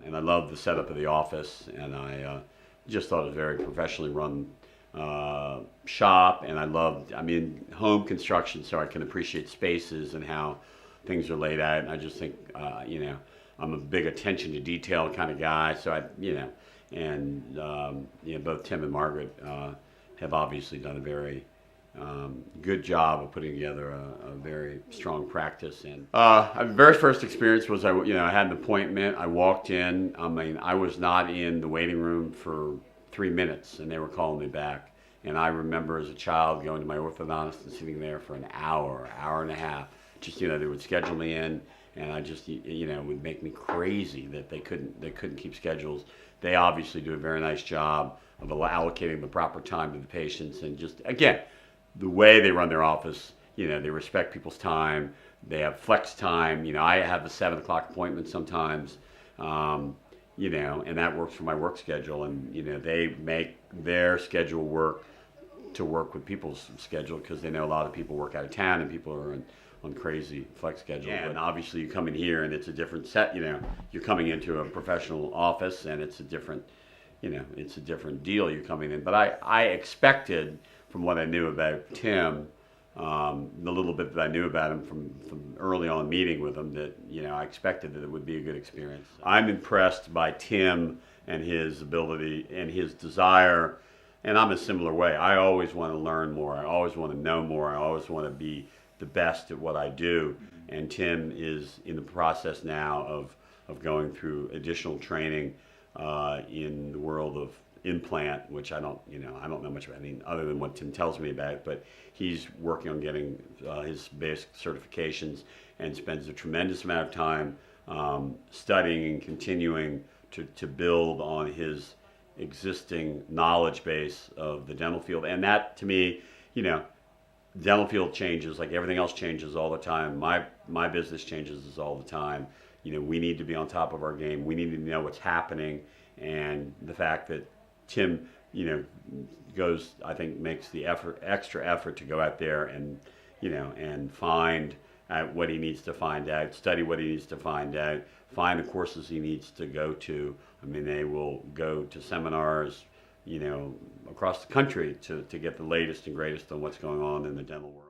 And I love the setup of the office, and I just thought it was a very professionally run shop. And I mean, home construction, so I can appreciate spaces and how things are laid out. And I just think, I'm a big attention to detail kind of guy. So both Tim and Margaret have obviously done a very good job of putting together a very strong practice. And my very first experience was I had an appointment. I walked in. I mean, I was not in the waiting room for 3 minutes, and they were calling me back. And I remember as a child going to my orthodontist and sitting there for an hour, hour and a half. Just they would schedule me in, and I just it would make me crazy that they couldn't keep schedules. They obviously do a very nice job of allocating the proper time to the patients, and just again, the way they run their office, they respect people's time. They have flex time. I have a 7 o'clock appointment sometimes, and that works for my work schedule. And they make their schedule work to work with people's schedule, because they know a lot of people work out of town and people are on crazy flex schedule. Yeah, and obviously you come in here and it's a different set. You're coming into a professional office, and it's a different deal you're coming in. But I expected, from what I knew about Tim, the little bit that I knew about him from early on meeting with him, that I expected that it would be a good experience. I'm impressed by Tim and his ability and his desire, and I'm a similar way. I always want to learn more. I always want to know more. I always want to be the best at what I do. And Tim is in the process now of going through additional training in the world of implant, which I don't know much about. I mean, other than what Tim tells me about, but he's working on getting his basic certifications, and spends a tremendous amount of time studying and continuing to build on his existing knowledge base of the dental field. And that, to me, dental field changes like everything else changes all the time. My business changes all the time. We need to be on top of our game. We need to know what's happening, and the fact that Tim, goes, I think, makes the extra effort to go out there and, and find out what he needs to find out, study what he needs to find out, find the courses he needs to go to. I mean, they will go to seminars, across the country to get the latest and greatest on what's going on in the dental world.